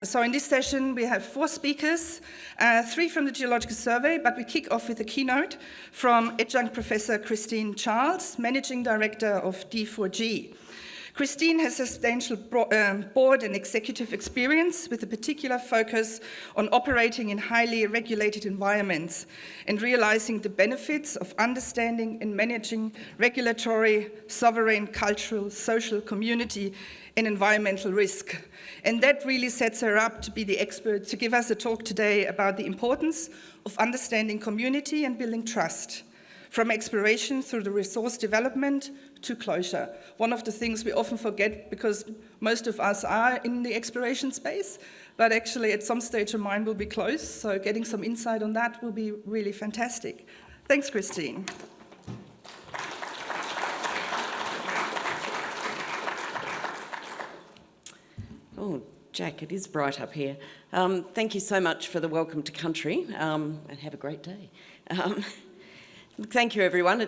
So in this session, we have 4 speakers, 3 from the Geological Survey, but we kick off with a keynote from Adjunct Professor Christine Charles, Managing Director of D4G. Christine has substantial board and executive experience with a particular focus on operating in highly regulated environments and realizing the benefits of understanding and managing regulatory, sovereign, cultural, social, community, and environmental risk. And that really sets her up to be the expert to give us a talk today about the importance of understanding community and building trust, from exploration through the resource development to closure. One of the things we often forget, because most of us are in the exploration space, but actually at some stage a mine will be closed, so getting some insight on that will be really fantastic. Thanks, Christine. Oh, Jack, it is bright up here. Thank you so much for the welcome to country, and have a great day. Thank you, everyone.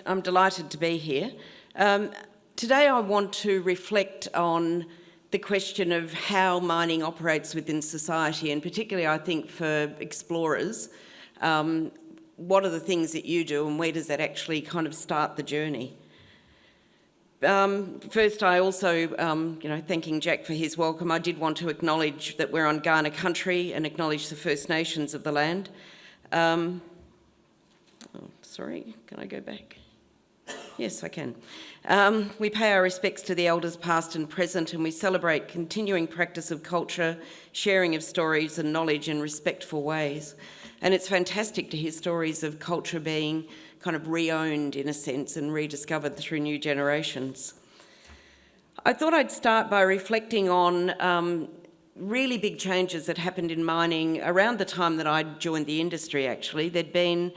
I'm delighted to be here. Today I want to reflect on the question of how mining operates within society, and particularly I think for explorers, what are the things that you do and where does that actually kind of start the journey? First, I also, thanking Jack for his welcome, I did want to acknowledge that we're on Kaurna country and acknowledge the First Nations of the land. Sorry, can I go back? Yes, I can. We pay our respects to the elders past and present, and we celebrate continuing practice of culture, sharing of stories and knowledge in respectful ways. And it's fantastic to hear stories of culture being kind of re-owned in a sense and rediscovered through new generations. I thought I'd start by reflecting on really big changes that happened in mining around the time that I joined the industry, actually. There'd been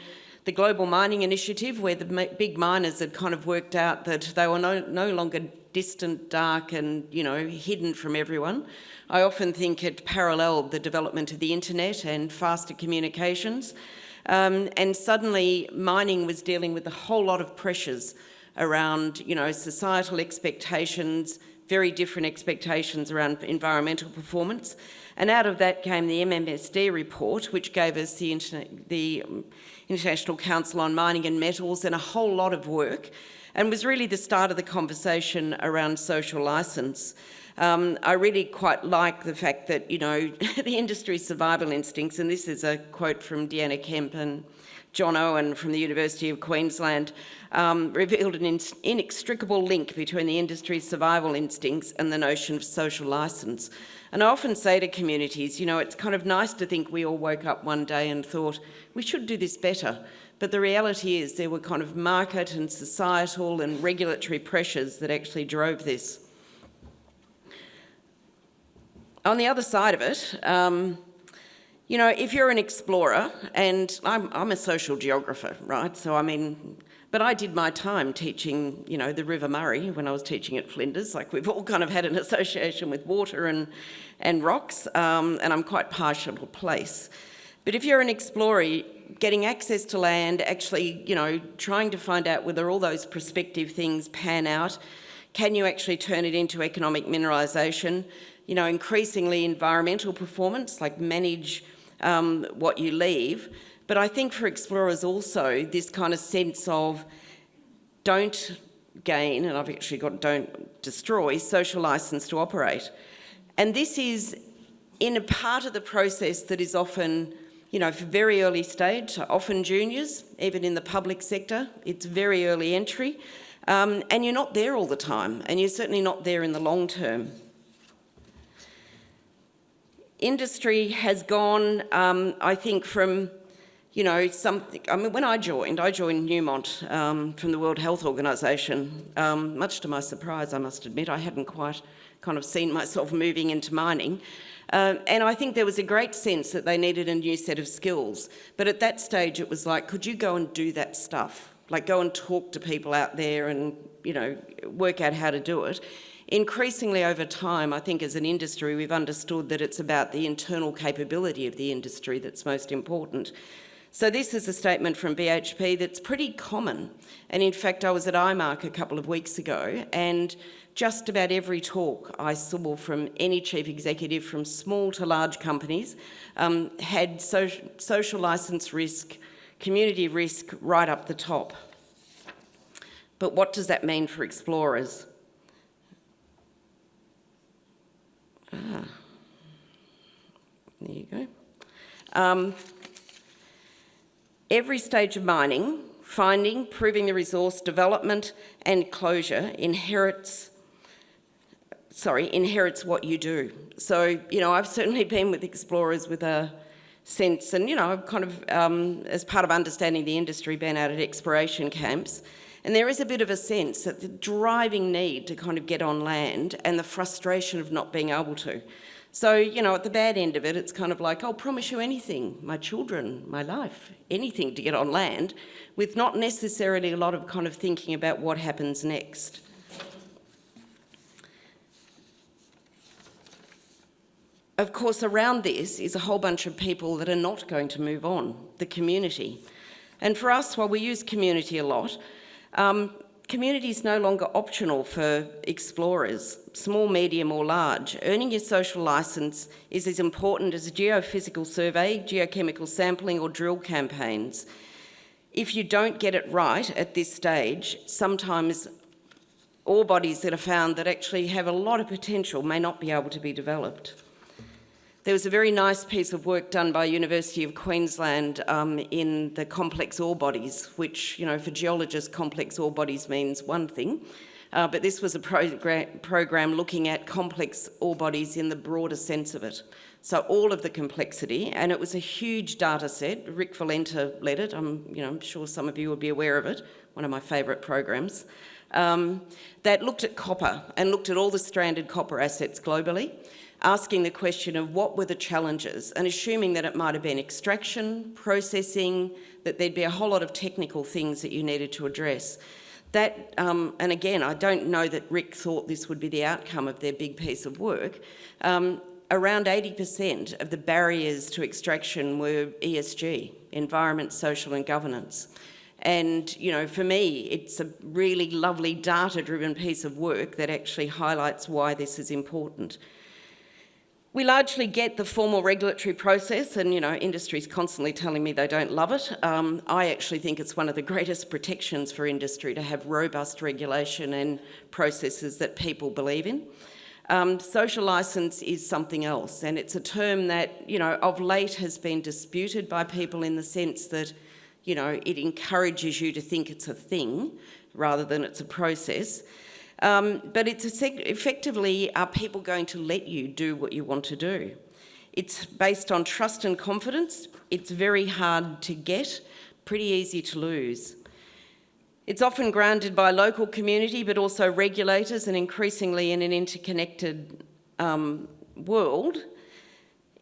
the Global Mining Initiative, where the big miners had kind of worked out that they were no longer distant, dark and, hidden from everyone. I often think it paralleled the development of the internet and faster communications. And suddenly mining was dealing with a whole lot of pressures around, societal expectations, very different expectations around environmental performance. And out of that came the MMSD report, which gave us the International Council on Mining and Metals and a whole lot of work, and was really the start of the conversation around social licence. I really quite like the fact that, the industry's survival instincts, and this is a quote from Deanna Kemp and John Owen from the University of Queensland, revealed an inextricable link between the industry's survival instincts and the notion of social licence. And I often say to communities, it's kind of nice to think we all woke up one day and thought, we should do this better. But the reality is there were kind of market and societal and regulatory pressures that actually drove this. On the other side of it, if you're an explorer, and I'm a social geographer, right? So but I did my time teaching, the River Murray when I was teaching at Flinders. Like, we've all kind of had an association with water and rocks, and I'm quite partial to place. But if you're an explorer, getting access to land, actually, trying to find out whether all those prospective things pan out, can you actually turn it into economic mineralisation? Increasingly environmental performance, like manage what you leave. But I think for explorers also, this kind of sense of don't gain, and I've actually got don't destroy, social licence to operate. And this is in a part of the process that is often, for very early stage, often juniors, even in the public sector, it's very early entry. And you're not there all the time, and you're certainly not there in the long term. Industry has gone, I think, from, when I joined Newmont from the World Health Organisation. Much to my surprise, I must admit, I hadn't quite kind of seen myself moving into mining. And I think there was a great sense that they needed a new set of skills. But at that stage, it was like, could you go and do that stuff? Like, go and talk to people out there and, work out how to do it. Increasingly over time, I think as an industry, we've understood that it's about the internal capability of the industry that's most important. So this is a statement from BHP that's pretty common. And in fact, I was at IMARC a couple of weeks ago, and just about every talk I saw from any chief executive from small to large companies had social licence risk, community risk right up the top. But what does that mean for explorers? There you go. Every stage of mining, finding, proving the resource, development and closure inherits what you do. So, I've certainly been with explorers with a sense, and, I've kind of, as part of understanding the industry, been out at exploration camps, and there is a bit of a sense that the driving need to kind of get on land and the frustration of not being able to. So, at the bad end of it, it's kind of like, I'll promise you anything, my children, my life, anything to get on land, with not necessarily a lot of kind of thinking about what happens next. Of course, around this is a whole bunch of people that are not going to move on, the community. And for us, while we use community a lot, community is no longer optional for explorers, small, medium or large. Earning your social licence is as important as a geophysical survey, geochemical sampling or drill campaigns. If you don't get it right at this stage, sometimes ore bodies that are found that actually have a lot of potential may not be able to be developed. There was a very nice piece of work done by University of Queensland in the complex ore bodies, which, for geologists, complex ore bodies means one thing. But this was a program looking at complex ore bodies in the broader sense of it. So all of the complexity, and it was a huge data set. Rick Valenta led it. I'm sure some of you will be aware of it, one of my favourite programs, that looked at copper and looked at all the stranded copper assets globally, asking the question of what were the challenges and assuming that it might have been extraction, processing, that there'd be a whole lot of technical things that you needed to address. That, and again, I don't know that Rick thought this would be the outcome of their big piece of work. Around 80% of the barriers to extraction were ESG, environment, social and governance. And, for me, it's a really lovely data-driven piece of work that actually highlights why this is important. We largely get the formal regulatory process and, industry's constantly telling me they don't love it. I actually think it's one of the greatest protections for industry to have robust regulation and processes that people believe in. Social licence is something else, and it's a term that, of late has been disputed by people in the sense that, it encourages you to think it's a thing rather than it's a process. But it's effectively, are people going to let you do what you want to do? It's based on trust and confidence. It's very hard to get, pretty easy to lose. It's often granted by local community, but also regulators, and increasingly in an interconnected world,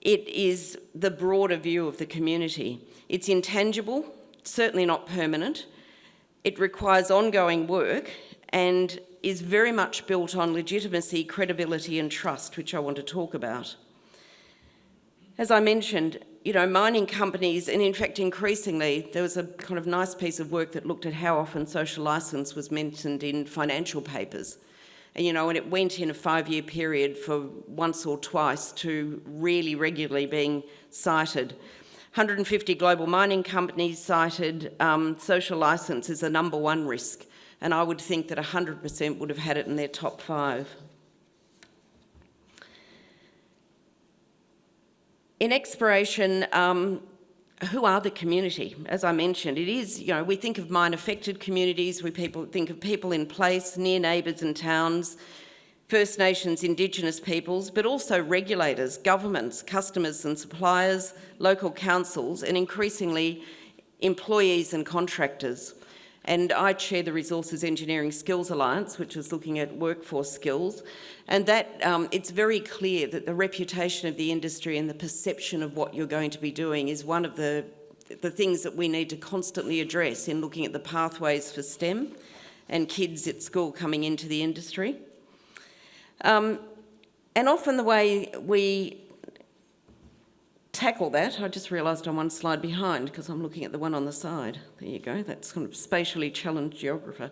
it is the broader view of the community. It's intangible, certainly not permanent. It requires ongoing work and is very much built on legitimacy, credibility and trust, which I want to talk about. As I mentioned, mining companies, and in fact increasingly, there was a kind of nice piece of work that looked at how often social licence was mentioned in financial papers. And, and it went in a 5-year period for once or twice to really regularly being cited. 150 global mining companies cited social licence as the number one risk. And I would think that 100% would have had it in their top 5. In exploration, who are the community? As I mentioned, it is, we think of mine-affected communities, think of people in place, near neighbours and towns, First Nations, Indigenous peoples, but also regulators, governments, customers and suppliers, local councils, and increasingly employees and contractors. And I chair the Resources Engineering Skills Alliance, which is looking at workforce skills. And that it's very clear that the reputation of the industry and the perception of what you're going to be doing is one of the things that we need to constantly address in looking at the pathways for STEM and kids at school coming into the industry. And often the way we tackle that, I just realised I'm one slide behind because I'm looking at the one on the side. There you go, that's kind of spatially challenged geographer.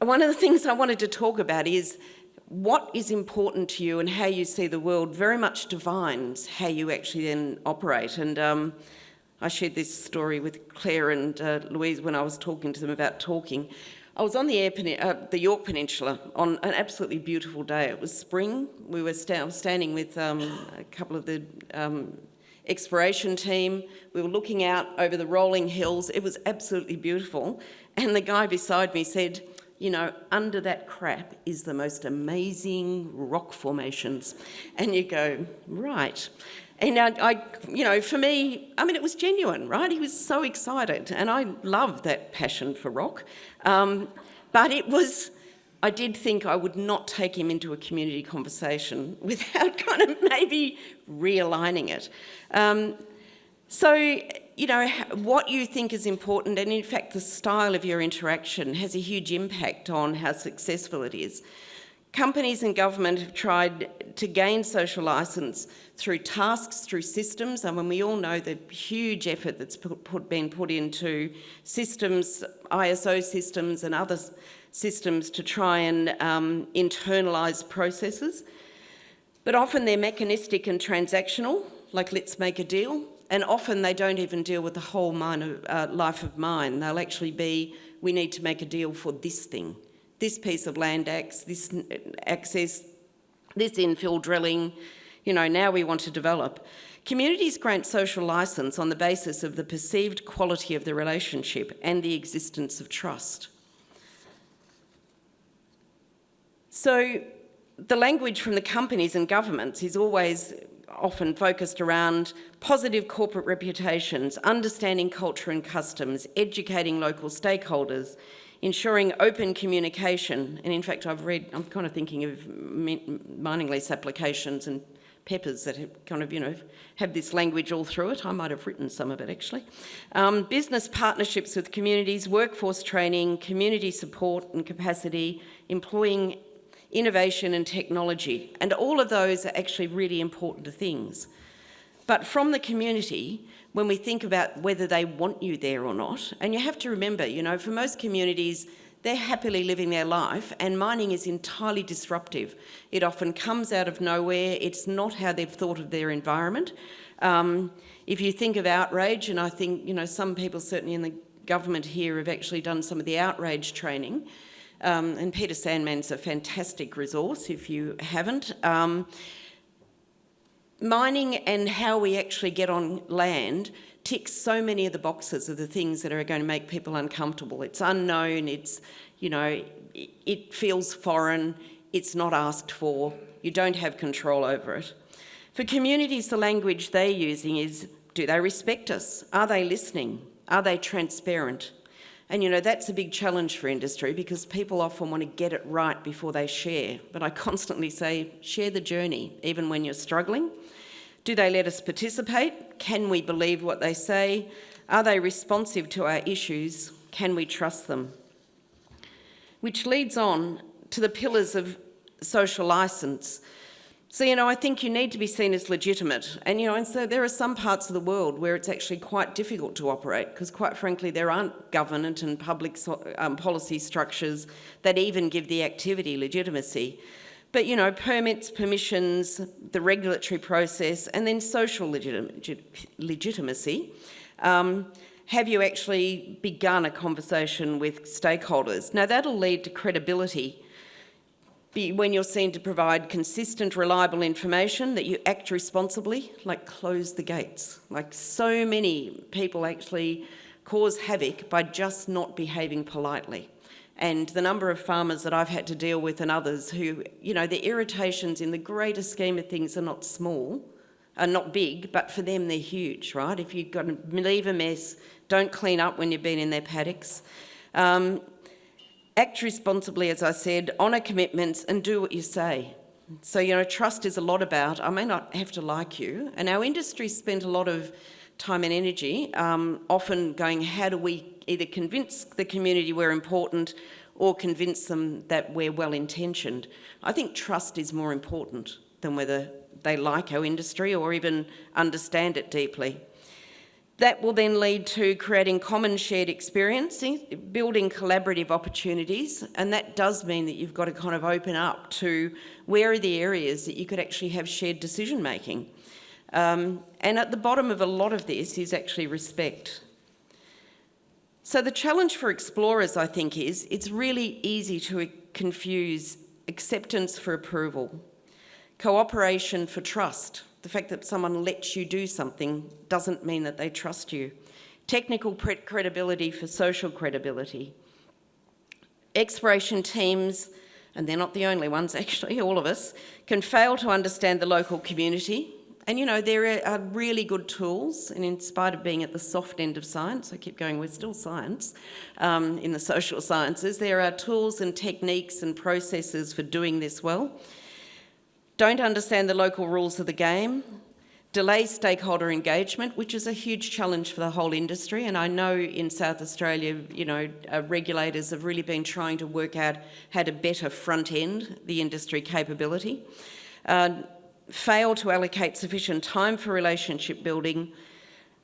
One of the things I wanted to talk about is what is important to you and how you see the world very much defines how you actually then operate. And I shared this story with Claire and Louise when I was talking to them about talking. I was on the York Peninsula on an absolutely beautiful day. It was spring. We were standing with a couple of the exploration team. We were looking out over the rolling hills. It was absolutely beautiful. And the guy beside me said, you know, under that crap is the most amazing rock formations. And you go, right. And I, you know, for me, I mean, it was genuine, right? He was so excited, and I love that passion for rock. But it was, I did think I would not take him into a community conversation without kind of maybe realigning it. So, you know, what you think is important, and in fact the style of your interaction has a huge impact on how successful it is. Companies and government have tried to gain social licence through tasks, through systems, and when we all know the huge effort that's been put into systems, ISO systems and other systems to try and internalise processes. But often they're mechanistic and transactional, like let's make a deal, and often they don't even deal with the whole life of mine. They'll actually be, we need to make a deal for this thing. This piece of land access, this infill drilling, you know, now we want to develop. Communities grant social licence on the basis of the perceived quality of the relationship and the existence of trust. So the language from the companies and governments is always often focused around positive corporate reputations, understanding culture and customs, educating local stakeholders, ensuring open communication. And in fact, I'm kind of thinking of mining lease applications and peppers that have kind of, you know, have this language all through it. I might have written some of it actually. Business partnerships with communities, workforce training, community support and capacity, employing innovation and technology. And all of those are actually really important things. But from the community, when we think about whether they want you there or not, and you have to remember, you know, for most communities, they're happily living their life, and mining is entirely disruptive. It often comes out of nowhere. It's not how they've thought of their environment. If you think of outrage, and I think, you know, some people certainly in the government here have actually done some of the outrage training, and Peter Sandman's a fantastic resource if you haven't. Mining and how we actually get on land ticks so many of the boxes of the things that are going to make people uncomfortable. It's unknown, it's, you know, it feels foreign, it's not asked for, you don't have control over it. For communities, the language they're using is, do they respect us? Are they listening? Are they transparent? And, you know, that's a big challenge for industry because people often want to get it right before they share. But I constantly say, share the journey, even when you're struggling. Do they let us participate? Can we believe what they say? Are they responsive to our issues? Can we trust them? Which leads on to the pillars of social licence. So, you know, I think you need to be seen as legitimate. And, you know, and so there are some parts of the world where it's actually quite difficult to operate because, quite frankly, there aren't government and public policy structures that even give the activity legitimacy. But, you know, permits, permissions, the regulatory process, and then social legitimacy. Have you actually begun a conversation with stakeholders? Now, that'll lead to credibility when you're seen to provide consistent, reliable information, that you act responsibly, like close the gates. Like so many people actually cause havoc by just not behaving politely. And the number of farmers that I've had to deal with and others who, you know, the irritations in the greater scheme of things are not small, are not big, but for them they're huge, right? If you've got to leave a mess, don't clean up when you've been in their paddocks. Act responsibly, as I said, honour commitments and do what you say. So, you know, trust is a lot about, I may not have to like you, and our industry spent a lot of time and energy often going, how do we either convince the community we're important or convince them that we're well-intentioned? I think trust is more important than whether they like our industry or even understand it deeply. That will then lead to creating common shared experiences, building collaborative opportunities, and that does mean that you've got to kind of open up to where are the areas that you could actually have shared decision making. And at the bottom of a lot of this is actually respect. So the challenge for explorers, I think, is it's really easy to confuse acceptance for approval, cooperation for trust. The fact that someone lets you do something doesn't mean that they trust you. Technical credibility for social credibility. Exploration teams, and they're not the only ones actually, all of us, can fail to understand the local community. And there are really good tools, and in spite of being at the soft end of science, I keep going, we're still science, in the social sciences, there are tools and techniques and processes for doing this well. Don't understand the local rules of the game, delay stakeholder engagement, which is a huge challenge for the whole industry. And I know in South Australia, regulators have really been trying to work out how to better front end the industry capability. Fail to allocate sufficient time for relationship building.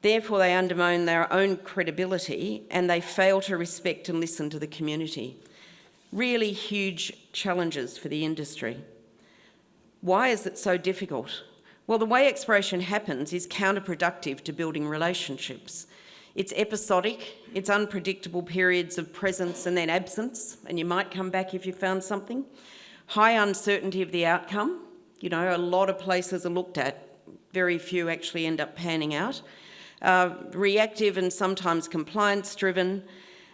Therefore, they undermine their own credibility and they fail to respect and listen to the community. Really huge challenges for the industry. Why is it so difficult? Well, the way exploration happens is counterproductive to building relationships. It's episodic, it's unpredictable periods of presence and then absence, and you might come back if you found something. High uncertainty of the outcome. A lot of places are looked at, very few actually end up panning out. Reactive and sometimes compliance-driven,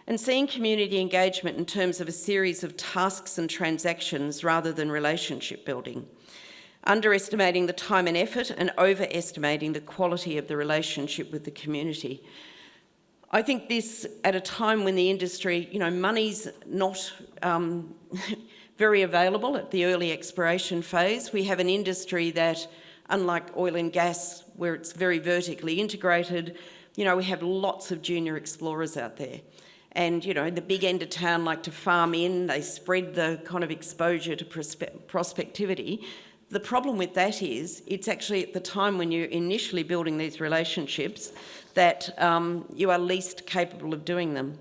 and seeing community engagement in terms of a series of tasks and transactions rather than relationship building. Underestimating the time and effort and overestimating the quality of the relationship with the community. I think this at a time when the industry, money's not very available at the early exploration phase. We have an industry that, unlike oil and gas, where it's very vertically integrated, we have lots of junior explorers out there. And, the big end of town like to farm in, they spread the kind of exposure to prospectivity. The problem with that is it's actually at the time when you're initially building these relationships that you are least capable of doing them.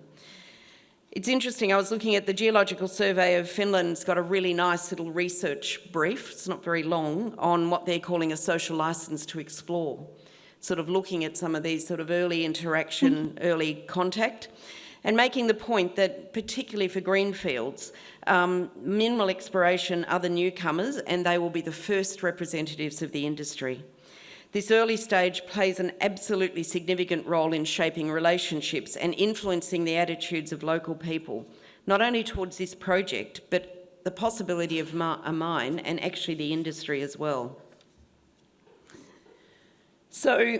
It's interesting, I was looking at the Geological Survey of Finland's got a really nice little research brief, it's not very long, on what they're calling a social licence to explore, sort of looking at some of these sort of early interaction, early contact, and making the point that particularly for greenfields, minimal exploration are the newcomers and they will be the first representatives of the industry. This early stage plays an absolutely significant role in shaping relationships and influencing the attitudes of local people, not only towards this project, but the possibility of a mine and actually the industry as well. So,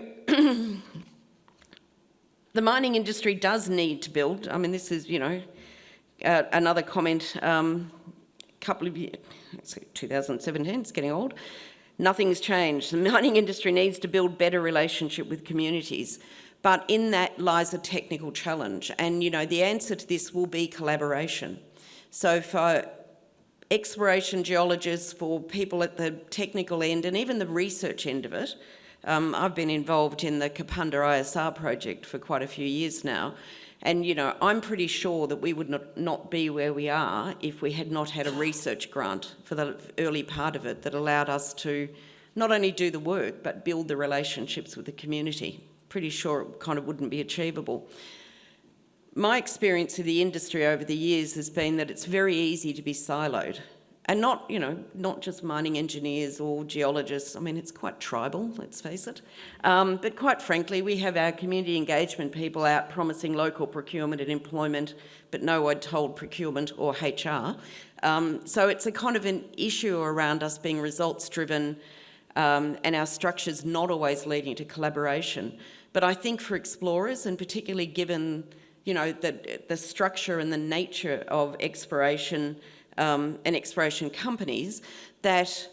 the mining industry does need to build. I mean, this is, another comment, couple of years, 2017, it's getting old. Nothing's changed. The mining industry needs to build better relationship with communities, but in that lies a technical challenge. And, the answer to this will be collaboration. So for exploration geologists, for people at the technical end and even the research end of it, I've been involved in the Kapunda ISR project for quite a few years now. And, I'm pretty sure that we would not be where we are if we had not had a research grant for the early part of it that allowed us to not only do the work, but build the relationships with the community. Pretty sure it kind of wouldn't be achievable. My experience of the industry over the years has been that it's very easy to be siloed. And not just mining engineers or geologists. I mean, it's quite tribal, let's face it. But quite frankly, we have our community engagement people out promising local procurement and employment, but no one told procurement or HR. So it's a kind of an issue around us being results-driven and our structures not always leading to collaboration. But I think for explorers, and particularly given, the structure and the nature of exploration and exploration companies, that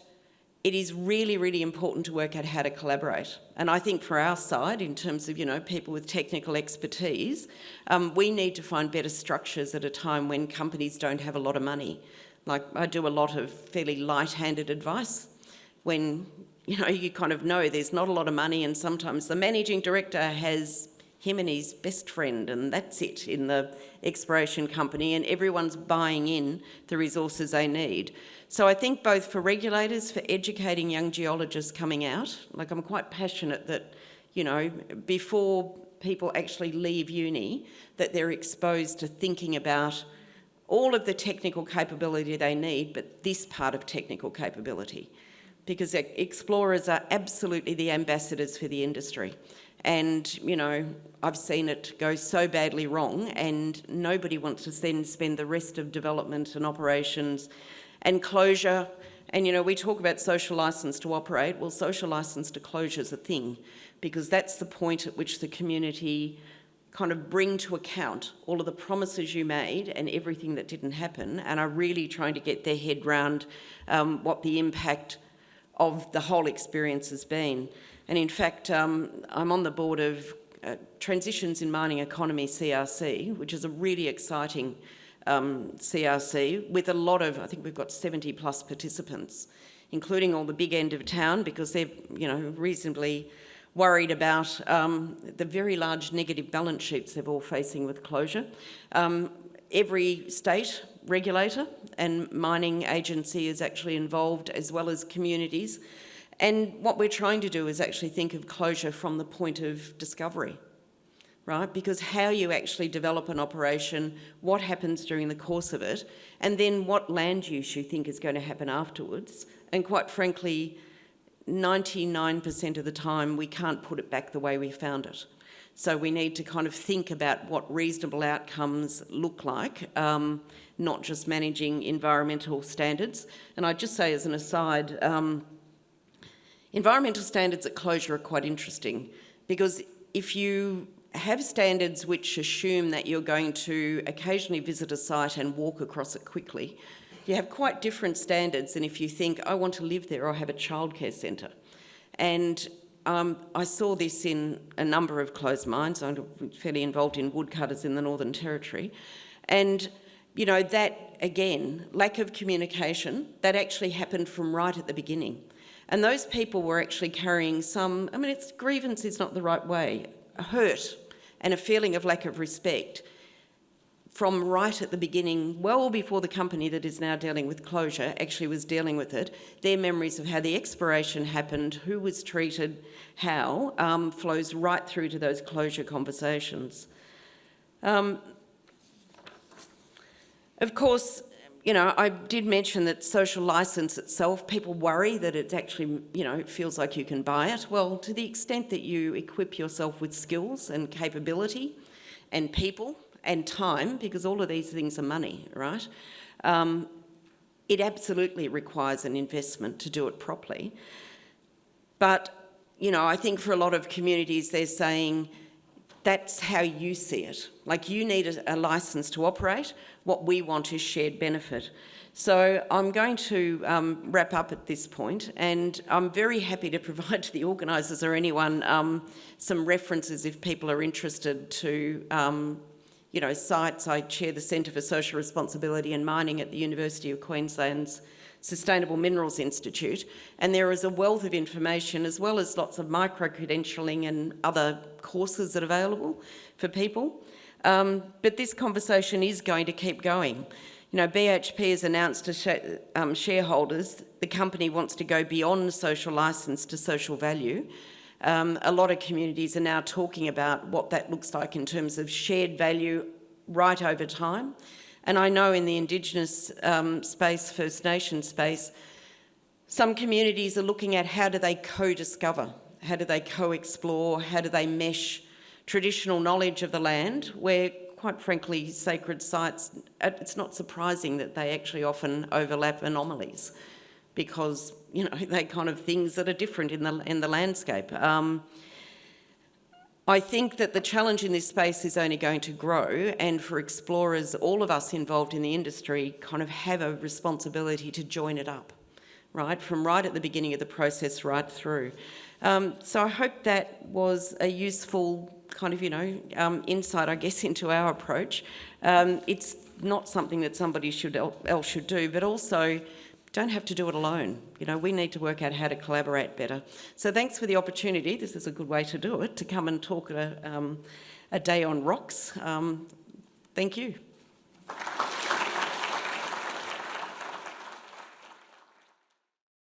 it is really, really important to work out how to collaborate. And I think for our side, in terms of, people with technical expertise, we need to find better structures at a time when companies don't have a lot of money. Like, I do a lot of fairly light-handed advice. when, you kind of know there's not a lot of money, and sometimes the managing director has him and his best friend, and that's it in the exploration company, and everyone's buying in the resources they need. So I think both for regulators, for educating young geologists coming out, like I'm quite passionate that, before people actually leave uni, that they're exposed to thinking about all of the technical capability they need, but this part of technical capability. Because explorers are absolutely the ambassadors for the industry. And, I've seen it go so badly wrong, and nobody wants to then spend the rest of development and operations and closure. And, we talk about social licence to operate. Well, social licence to closure is a thing, because that's the point at which the community kind of bring to account all of the promises you made and everything that didn't happen, and are really trying to get their head round what the impact of the whole experience has been. And in fact, I'm on the board of Transitions in Mining Economy, CRC, which is a really exciting CRC with a lot of, I think we've got 70 plus participants, including all the big end of town, because they're, reasonably worried about the very large negative balance sheets they're all facing with closure. Every state regulator and mining agency is actually involved, as well as communities. And what we're trying to do is actually think of closure from the point of discovery, right? Because how you actually develop an operation, what happens during the course of it, and then what land use you think is going to happen afterwards. And quite frankly, 99% of the time, we can't put it back the way we found it. So we need to kind of think about what reasonable outcomes look like, not just managing environmental standards. And I'd just say as an aside, environmental standards at closure are quite interesting, because if you have standards which assume that you're going to occasionally visit a site and walk across it quickly, you have quite different standards than if you think, I want to live there or have a childcare centre. And I saw this in a number of closed mines. I'm fairly involved in woodcutters in the Northern Territory. And, that, again, lack of communication, that actually happened from right at the beginning. And those people were actually carrying grievance is not the right way, a hurt and a feeling of lack of respect from right at the beginning, well before the company that is now dealing with closure actually was dealing with it. Their memories of how the exploration happened, who was treated, how, flows right through to those closure conversations. Of course, I did mention that social licence itself, people worry that it's actually, it feels like you can buy it. Well, to the extent that you equip yourself with skills and capability and people and time, because all of these things are money, right? It absolutely requires an investment to do it properly. But, I think for a lot of communities, they're saying, that's how you see it. Like, you need a licence to operate. What we want is shared benefit. So I'm going to wrap up at this point, and I'm very happy to provide to the organisers or anyone some references if people are interested to sites. I chair the Centre for Social Responsibility and Mining at the University of Queensland's Sustainable Minerals Institute, and there is a wealth of information, as well as lots of micro-credentialing and other courses that are available for people. But this conversation is going to keep going. BHP has announced to shareholders the company wants to go beyond social licence to social value. A lot of communities are now talking about what that looks like in terms of shared value right over time. And I know in the Indigenous space, First Nation space, some communities are looking at how do they co-discover, how do they co-explore, how do they mesh traditional knowledge of the land, where, quite frankly, sacred sites, it's not surprising that they actually often overlap anomalies, because, they're kind of things that are different in the landscape. I think that the challenge in this space is only going to grow, and for explorers, all of us involved in the industry kind of have a responsibility to join it up, right? From right at the beginning of the process right through. So I hope that was a useful kind of, insight, I guess, into our approach. It's not something that somebody else should do, but also don't have to do it alone. You know, we need to work out how to collaborate better. So thanks for the opportunity. This is a good way to do it, to come and talk at a day on rocks. Thank you.